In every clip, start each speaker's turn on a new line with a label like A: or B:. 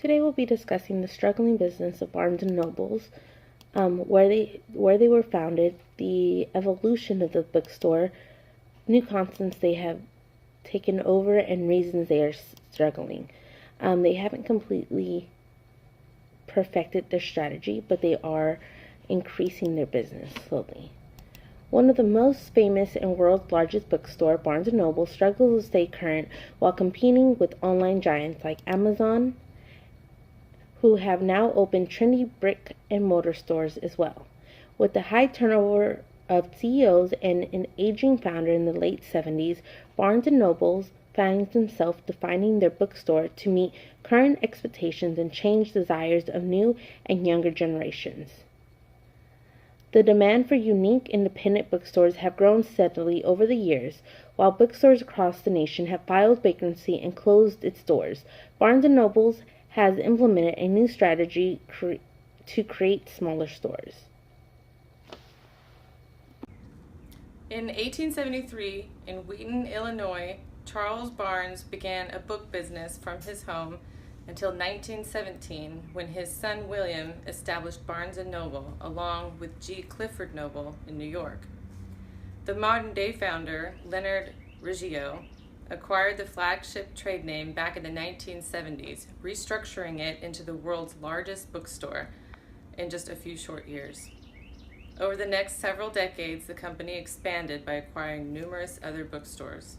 A: Today we'll be discussing the struggling business of Barnes & Nobles, where they were founded, the evolution of the bookstore, new constants they have taken over, and reasons they are struggling. They haven't completely perfected their strategy, but they are increasing their business slowly. One of the most famous and world's largest bookstore, Barnes & Noble, struggles to stay current while competing with online giants like Amazon, who have now opened trendy brick and mortar stores as well. With the high turnover of CEOs and an aging founder in the late 70s, Barnes & Noble finds themselves defining their bookstore to meet current expectations and change desires of new and younger generations. The demand for unique independent bookstores have grown steadily over the years. While bookstores across the nation have filed bankruptcy and closed its doors, Barnes & Noble has implemented a new strategy to create smaller stores.
B: In 1873, in Wheaton, Illinois, Charles Barnes began a book business from his home until 1917, when his son William established Barnes & Noble along with G. Clifford Noble in New York. The modern-day founder, Leonard Riggio, acquired the flagship trade name back in the 1970s, restructuring it into the world's largest bookstore in just a few short years. Over the next several decades, the company expanded by acquiring numerous other bookstores.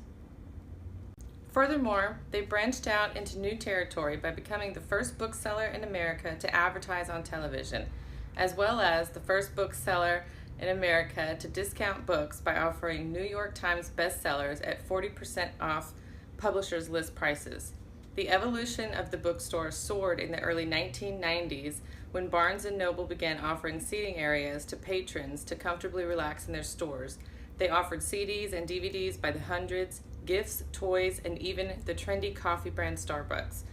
B: Furthermore, they branched out into new territory by becoming the first bookseller in America to advertise on television, as well as the first bookseller in America to discount books by offering New York Times bestsellers at 40% off publishers' list prices. The evolution of the bookstore soared in the early 1990s when Barnes & Noble began offering seating areas to patrons to comfortably relax in their stores. They offered CDs and DVDs by the hundreds, gifts, toys, and even the trendy coffee brand Starbucks.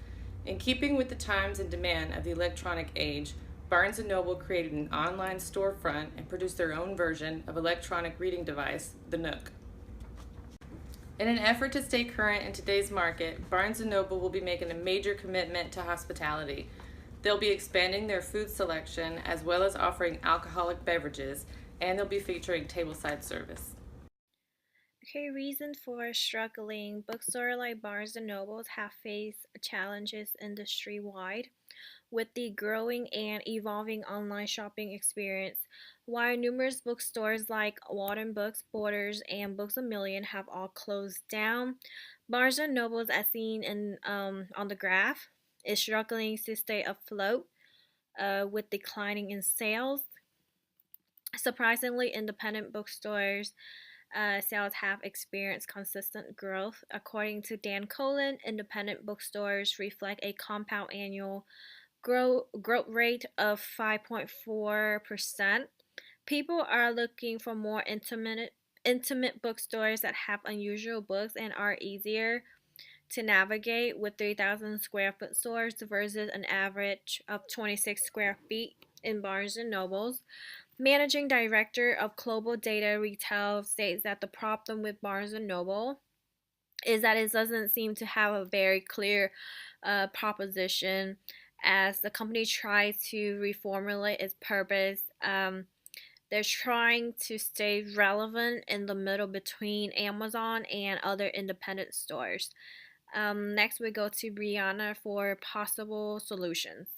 B: In keeping with the times and demand of the electronic age, Barnes & Noble created an online storefront and produced their own version of electronic reading device, the Nook. In an effort to stay current in today's market, Barnes & Noble will be making a major commitment to hospitality. They'll be expanding their food selection as well as offering alcoholic beverages, and they'll be featuring tableside service.
C: Okay, reason for struggling. Bookstores like Barnes & Noble have faced challenges industry-wide with the growing and evolving online shopping experience. While numerous bookstores like Walden Books, Borders, and Books A Million have all closed down, Barnes & Noble, as seen on the graph, is struggling to stay afloat with declining in sales. Surprisingly, independent bookstores sales have experienced consistent growth. According to Dan Colin, independent bookstores reflect a compound annual growth rate of 5.4%. People are looking for more intimate bookstores that have unusual books and are easier to navigate, with 3,000 square foot stores versus an average of 26 square feet in Barnes & Nobles. Managing Director of Global Data Retail states that the problem with Barnes & Noble is that it doesn't seem to have a very clear proposition as the company tries to reformulate its purpose. They're trying to stay relevant in the middle between Amazon and other independent stores. Next, we go to Brianna for possible solutions.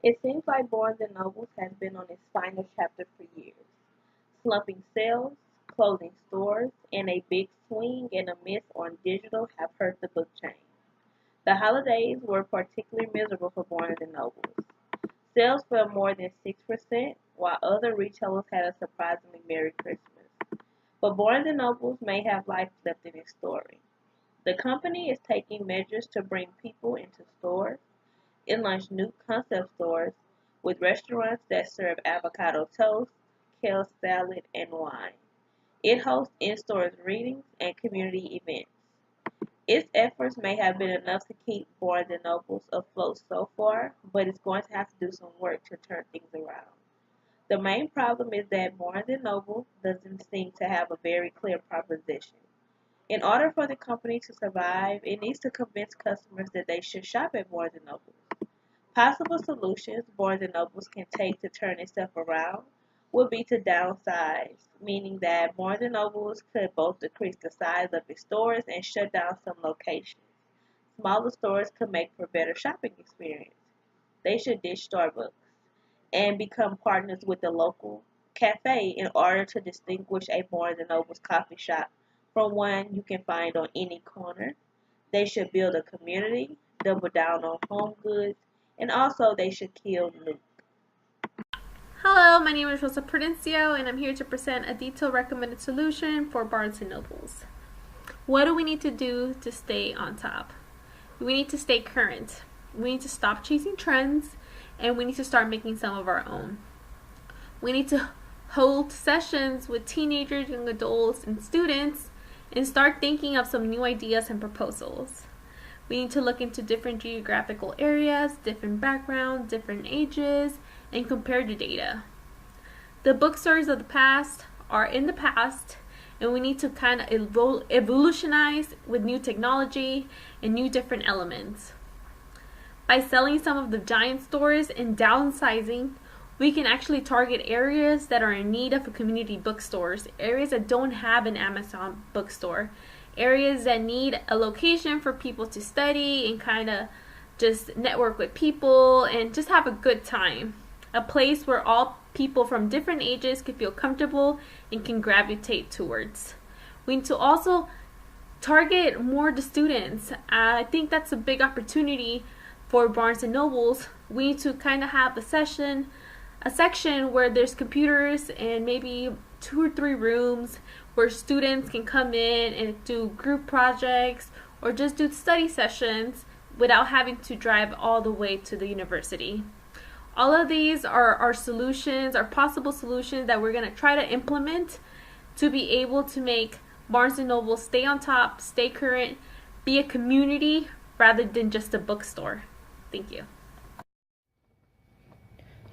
A: It seems like Barnes & Noble has been on its final chapter for years. Slumping sales, closing stores, and a big swing and a miss on digital have hurt the book chain. The holidays were particularly miserable for Barnes & Noble. Sales fell more than 6%, while other retailers had a surprisingly Merry Christmas. But Barnes & Noble may have life left in its story. The company is taking measures to bring people into stores. It launched new concept stores with restaurants that serve avocado toast, kale salad, and wine. It hosts in-store readings and community events. Its efforts may have been enough to keep Barnes & Noble afloat so far, but it's going to have to do some work to turn things around. The main problem is that Barnes & Noble doesn't seem to have a very clear proposition. In order for the company to survive, it needs to convince customers that they should shop at Barnes& and Noble. Possible solutions Barnes& and Nobles can take to turn itself around would be to downsize, meaning that Barnes& and Nobles could both decrease the size of its stores and shut down some locations. Smaller stores could make for better shopping experience. They should ditch Starbucks and become partners with the local cafe in order to distinguish a Barnes& and Noble's coffee shop from one you can find on any corner. They should build a community, double down on home goods, and also they should kill Nuke.
D: Hello, my name is Rosa Prudencio, and I'm here to present a detailed recommended solution for Barnes & Nobles. What do we need to do to stay on top? We need to stay current. We need to stop chasing trends, and we need to start making some of our own. We need to hold sessions with teenagers, young adults, and students and start thinking of some new ideas and proposals. We need to look into different geographical areas, different backgrounds, different ages, and compare the data. The bookstores of the past are in the past, and we need to kind of evolutionize with new technology and new different elements. By selling some of the giant stores and downsizing, we can actually target areas that are in need of a community bookstores, areas that don't have an Amazon bookstore, areas that need a location for people to study and kind of just network with people and just have a good time. A place where all people from different ages can feel comfortable and can gravitate towards. We need to also target more the students. I think that's a big opportunity for Barnes & Nobles. We need to kind of have a section where there's computers and maybe 2 or 3 rooms where students can come in and do group projects or just do study sessions without having to drive all the way to the university. All of these are our solutions, our possible solutions that we're going to try to implement to be able to make Barnes & Noble stay on top, stay current, be a community rather than just a bookstore. Thank you.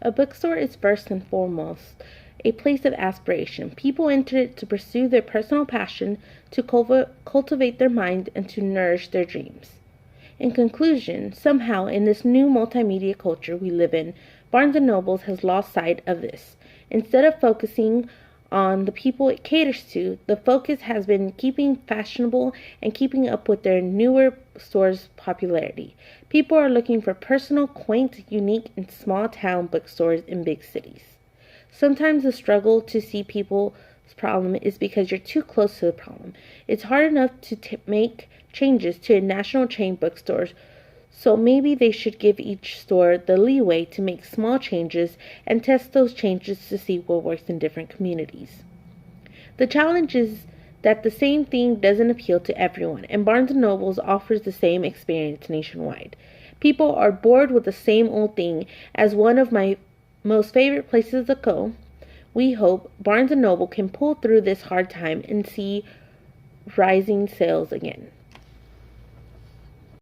A: A bookstore is first and foremost a place of aspiration. People enter it to pursue their personal passion, to cultivate their mind, and to nourish their dreams. In conclusion, somehow in this new multimedia culture we live in, Barnes & Nobles has lost sight of this. Instead of focusing on the people it caters to, the focus has been keeping fashionable and keeping up with their newer stores' popularity. People are looking for personal, quaint, unique, and small-town bookstores in big cities. Sometimes the struggle to see people's problem is because you're too close to the problem. It's hard enough to make changes to a national chain bookstore, so maybe they should give each store the leeway to make small changes and test those changes to see what works in different communities. The challenge is that the same thing doesn't appeal to everyone, and Barnes & Noble offers the same experience nationwide. People are bored with the same old thing. As one of my most favorite places to go, we hope Barnes & Noble can pull through this hard time and see rising sales again.